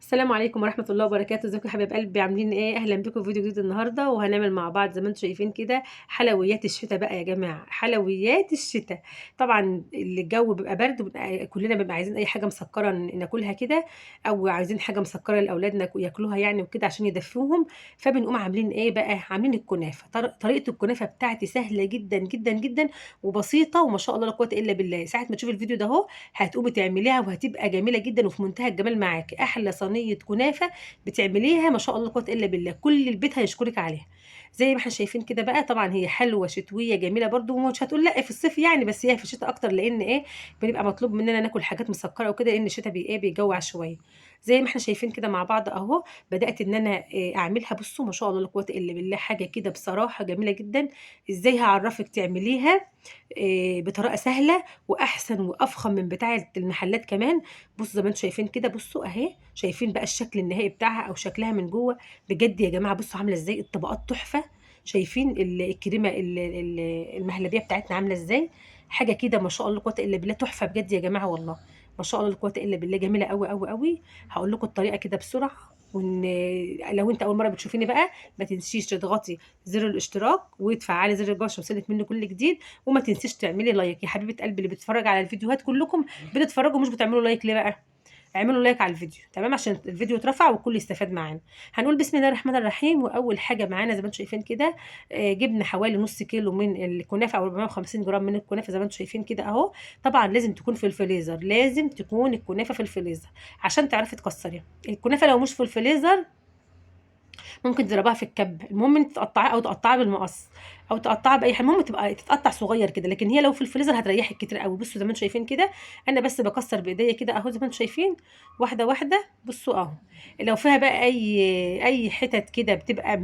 السلام عليكم ورحمة الله وبركاته، ازيكم يا حبايب قلبي؟ عاملين ايه؟ اهلا بكم في فيديو جديد النهارده، وهنعمل مع بعض زي ما انتم شايفين كده حلويات الشتاء بقى يا جماعة. حلويات الشتاء طبعا اللي الجو بيبقى برد، كلنا بنبقى عايزين اي حاجة مسكرة ناكلها كده، او عايزين حاجة مسكرة لاولادنا ياكلوها يعني وكده عشان يدفوهم. فبنقوم عاملين ايه بقى؟ عاملين الكنافة. طريقة الكنافة بتاعتي سهلة جدا جدا جدا وبسيطة، وما شاء الله لا قوة الا بالله. ساعة ما تشوفي الفيديو ده اهو هتقومي تعمليها وهتبقى جميله جدا وفي منتهى الجمال معاكي. احلى صينيه كنافه بتعمليها ما شاء الله لا قوه الا بالله، كل البيت هيشكرك عليها. زي ما احنا شايفين كده بقى. طبعا هي حلوه شتويه جميله برضو، ومش هتقول لا في الصيف يعني، بس هي في الشتاء اكتر، لان ايه؟ بنبقى مطلوب مننا ناكل حاجات مسكره وكده، لان الشتاء ايه بيجوع شويه. زي ما احنا شايفين كده مع بعض اهو. بدات ان انا اعملها. بصوا ما شاء الله لا قوه الا بالله، حاجه كده بصراحه جميله جدا. ازاي هعرفك تعمليها بطريقه سهله واحسن وافخم من بتاعه المحلات كمان. بصوا زي ما انتم شايفين كده. بصوا اهي، شايفين بقى الشكل النهائي بتاعها او شكلها من جوه. بجد يا جماعه بصوا عامله ازاي، الطبقات تحفه. شايفين الكريمه المهلبيه بتاعتنا عامله ازاي؟ حاجه كده ما شاء الله لا قوه الا بالله، تحفه بجد يا جماعه والله. ما شاء الله لا قوه الا بالله، جميله قوي قوي قوي. هقول لكم الطريقه كده بسرعه. وان لو انت اول مره بتشوفيني بقى، ما تنسيش تضغطي زر الاشتراك وتفعلي زر الجرس عشان يوصلك منه كل جديد. وما تنسيش تعملي لايك يا حبيبه قلبي. اللي بتتفرج على الفيديوهات كلكم بتتفرجوا مش بتعملوا لايك ليه بقى؟ اعملوا لايك على الفيديو تمام عشان الفيديو يترفع والكل يستفاد معانا. هنقول بسم الله الرحمن الرحيم. واول حاجه معانا زي ما انتم شايفين كده، جبنا حوالي نص كيلو من الكنافه او 450 جرام من الكنافه زي ما انتم شايفين كده اهو. طبعا لازم تكون في الفريزر، لازم تكون الكنافه في الفريزر عشان تعرفي تكسريها. الكنافه لو مش في الفريزر ممكن تضربها في الكب. المهم انت تقطعيها او تقطعها بالمقص او تقطعها باي حاجه، المهم تبقى تتقطع صغير كده. لكن هي لو في الفريزر هتريحك كتير قوي. بصوا زي ما انتم شايفين كده، انا بس بكسر بايديا كده اهو زي ما انتم شايفين، واحده واحده. بصوا اهو. لو فيها بقى اي حتت كده بتبقى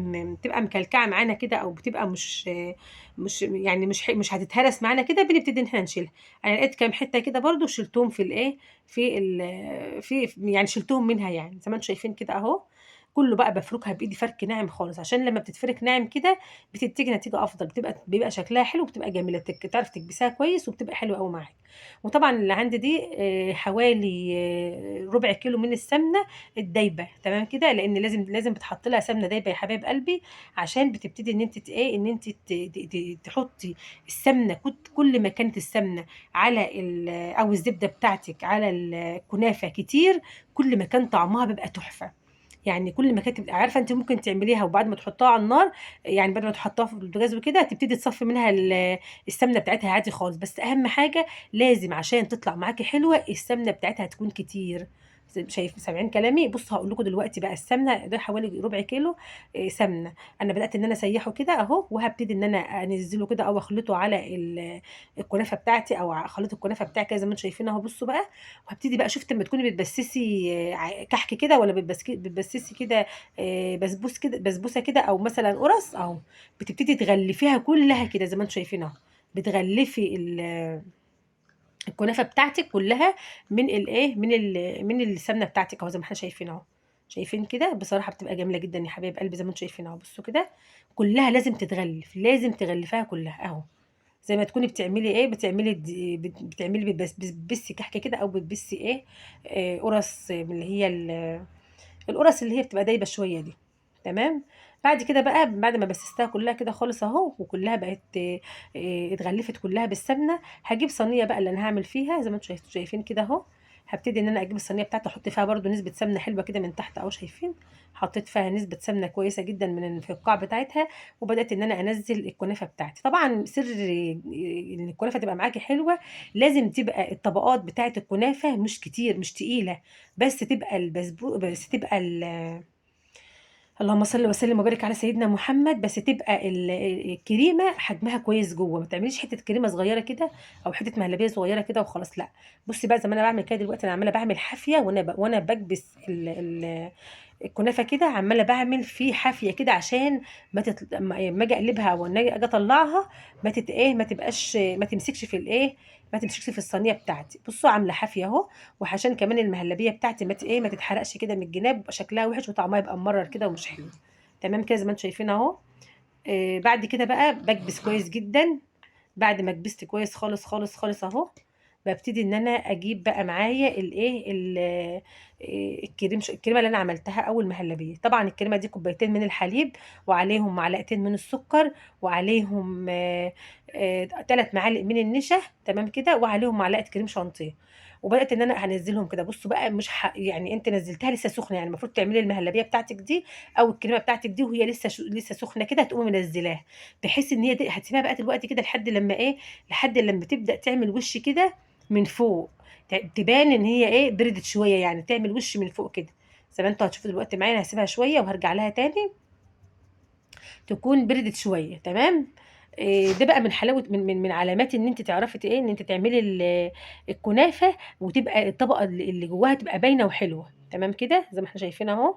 مكلكعه معانا كده، او بتبقى مش يعني مش هتتهرس معانا كده، بنبتدي ان احنا نشيلها. انا لقيت كام حته كده برده شلتهم في الايه، في يعني شلتهم منها يعني زي ما انتم شايفين كده اهو. كله بقى بافرُكها بإيدي فرك ناعم خالص، عشان لمّا بتتفرك ناعم كده بتنتجي نتيجة أفضل، بيبقى شكلها حلو وبتبقى جميلة، تعرفي تكبسيها كويس وبتبقى حلوة أوي معاكِ. وطبعًا اللي عندي دي حوالي ربع كيلو من السمنة الدايبة، تمام كده، لإن لازم بيتحط لها سمنة دايبة يا حبايب قلبي، عشان بتبتدي إن أنتِ إيه، إن أنتِ ت ت ت تحطي السمنة كل ما كانت السمنة على أو الزبدة بتاعتِك على الكنافة كتير، كل ما كان طعمها بيبقى تحفة. يعني كل ما كانت تبقى عارفة أنتِ ممكن تعمليها وبعد ما تحطّيها على النار، يعني بعد ما تحطّيها في البوتاجاز وكده تبتدي تصفّي منها السمنة بتاعتها عادي خالص. بس أهم حاجة لازم عشان تطلع معاكِ حلوة السمنة بتاعتها تكون كتير. سامعين كلامي؟ بُصّوا هاقول لكم دلوقتي بقى. السمنة ده حوالي ربع كيلو سمنة. أنا بدأت إن أنا أسيّحه كده أهو، وهابتدي إن أنا أنزّله كده أو أخلطه على الكنافة بتاعتي أو خليط الكنافة بتاعي كده زي ما أنتم شايفين أهو. بُصّوا بقى، وهابتدي بقى شُفتِ أمّا تكوني بتبسّسي كحك كده والّا بتبسّسي كده بسبوسة كده أو مثلًا قُرَص أهو. بتبتدي تغلّفيها كلّها كده زي ما أنتم شايفين أهو. بتغلّفي الكنافة بتاعتِك كلّها من الإيه، من السمنة بتاعتِك أهو زي ما إحنا شايفين أهو. شايفين كده؟ بصراحة بتبقى جميلة جدًا يا حبايب قلبي زي ما أنتم شايفين أهو. بصوا كده، كلّها لازم تتغلّف، لازم تغلّفيها كلّها أهو. زي ما تكوني بتعملي إيه، بتعملي بتعملي بتبسّي كحك كده أو بتبسّي إيه، قُرَص من اللي هي القرص اللي هي بتبقى دايبة شوية دي، تمام. بعد كده بقى بعد ما بسستها كلها كده خالص أهو، وكلها بقت اتغلفت كلها بالسمنة. هاجيب صينية بقى اللي أنا هاعمل فيها زي ما أنتم شايفين كده أهو. هابتدي إن أنا أجيب الصينية بتاعتي أحط فيها برضه نسبة سمنة حلوة كده من تحت أهو شايفين. حطيت فيها نسبة سمنة كويسة جدًا في القاع بتاعتها. وبدأت إن أنا أنزّل الكنافة بتاعتي. طبعًا سر إن الكنافة تبقى معاكِ حلوة، لازم تبقى الطبقات بتاعة الكنافة مش كتير، مش تقيلة. بس تبقى اللهم صل وسلم وبارك على سيدنا محمد. بس تبقى الكريمة حجمها كويس جوّه، ما تعمليش حتّة كريمة صغيّرة كده أو حتّة مهلبية صغيّرة كده وخلاص لأ. بُصّي بقى زي ما أنا باعمل كده دلوقتي، أنا عمّالة باعمل حافية وأنا باكبس الكنافة كده، عمّالة باعمل في حافية كده عشان ما تت أمّا آجي أقلبها أو إن آجي أطلّعها ما تت إيه، ما تبقاش ما تمسكش في الإيه، ما تمسكش في الصينية بتاعتي. بُصّوا عاملة حافية أهو، وعشان كمان المهلبية بتاعتي ما تتحرقش كده من الجناب، يبقى شكلها وِحِش وطعمها يبقى ممرّر كده ومش حلو. تمام كده زي ما أنتم شايفين أهو. بعد كده بقى باكبس كويس جدًا. بعد ما كبست كويس خالص، خالص، خالص أهو، بابتدي إن أنا أجيب بقى معايا الإيه الكريمة اللي أنا عملتها أو المهلبية. طبعًا الكريمة دي كوبايتين من الحليب، وعليهم معلقتين من السكر، وعليهم 3 معالق من النشا، تمام كده، وعليهم معلقة كريم شانتيه. وبدأت إن أنا هانزّلهم كده. بُصّوا بقى، مش يعني أنتِ نزّلتيها لسه سخنة، يعني المفروض تعملي المهلبية بتاعتِك دي أو الكريمة بتاعتِك دي وهي لسه سخنة كده، هتقومي منزّلاها، بحيث إن هي هتسيبيها بقى دلوقتي كده لحد لمّا تبدأ تعمل وِش كده من فوق، تبان إن هي بردت شوية، يعني تعمل وِش من فوق كده. زي ما أنتم هتشوفوا دلوقتي معايا، أنا هاسيبها شوية وهارجع لها تاني تكون بردت شوية، تمام. ده بقى من حلاوة من علامات إن أنتِ تعرفي إن أنتِ تعملي الكنافة، وتبقى الطبقة اللي جواها تبقى باينة وحلوة، تمام كده، زي ما إحنا شايفين أهو.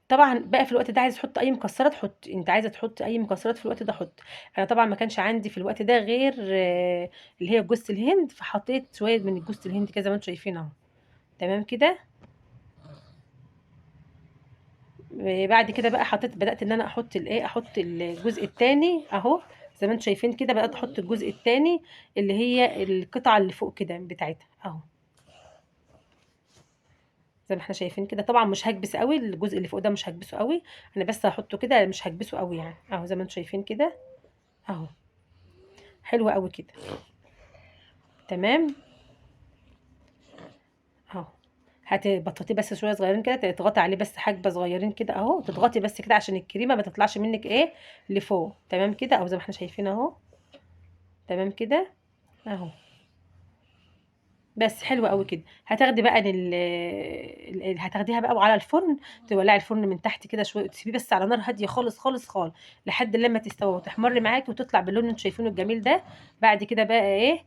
طبعًا بقى في الوقت ده عايزة تحطّي أي مكسرات حطّي، أنتِ عايزة تحطّي أي مكسرات في الوقت ده حطّي. أنا طبعًا ما كانش عندي في الوقت ده غير اللي هي جوزة الهند، فحطيت شوية من جوزة الهند كده زي ما أنتم شايفين أهو، تمام كده. بعد كده بقى بدأت إن أنا أحط الجزء التاني أهو، زي ما أنتم شايفين كده، بدأت أحط الجزء التاني اللي هي القطعة اللي فوق كده بتاعتها أهو، زي ما إحنا شايفين كده. طبعًا مش هاكبس أوي، الجزء اللي فوق ده مش هاكبسه أوي، أنا بس هاحطه كده، مش هاكبسه أوي يعني، أهو زي ما أنتم شايفين كده أهو، حلو أوي كده، تمام. أهو، هتبططيه بس شوية صغيرين كده، تضغطي عليه بس حبة صغيرين كده أهو، تضغطي بس كده عشان الكريمة ما تطلعش منِّك لفوق، تمام كده، أهو زي ما إحنا شايفين أهو، تمام كده، أهو. بس حلو أوي كده. هتاخدي بقى هتاخديها بقى وعلى الفرن، تولعي الفرن من تحت كده شوية، وتسيبيه بس على نار هادية خالص، خالص، خالص، لحد لمّا تستوي وتحمر معاكِ وتطلع باللون اللي أنتم شايفينه الجميل ده. بعد كده بقى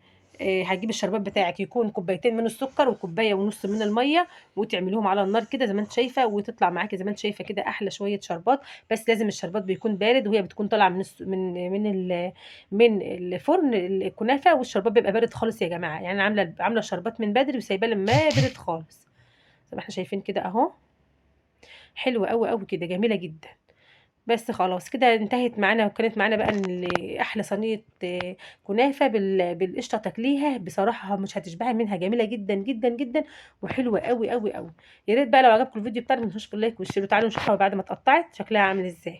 هتجيبي الشربات بتاعِك، يكون كوبايتين من السكر وكوباية ونُص من المَيّة، وتعمليهم على النار كده زي ما أنتِ شايفة، وتطلع معاكِ زي ما أنتِ شايفة كده أحلى شوية شربات. بس لازم الشربات بيكون بارد، وهي بتكون طالعة من الس من من ال من الفرن الكنافة، والشربات بيبقى بارد خالص يا جماعة. يعني أنا عاملة الشربات من بدري وسايباه لمّا برد خالص، زي ما إحنا شايفين كده أهو، حلوة أوي، أوي كده، جميلة جدًا. بس خلاص كده انتهت معانا، وكانت معانا بقى أحلى صينية كنافة بالقشطة تاكليها بصراحة مش هتشبعي منها، جميلة جدًا، جدًا، جدًا، وحلوة أوي، أوي، أوي. يا ريت بقى لو عجبكم الفيديو بتاعنا ما تنسوش باللايك والشير، وتعالوا نشوفها بعد ما اتقطعت شكلها عامل إزاي.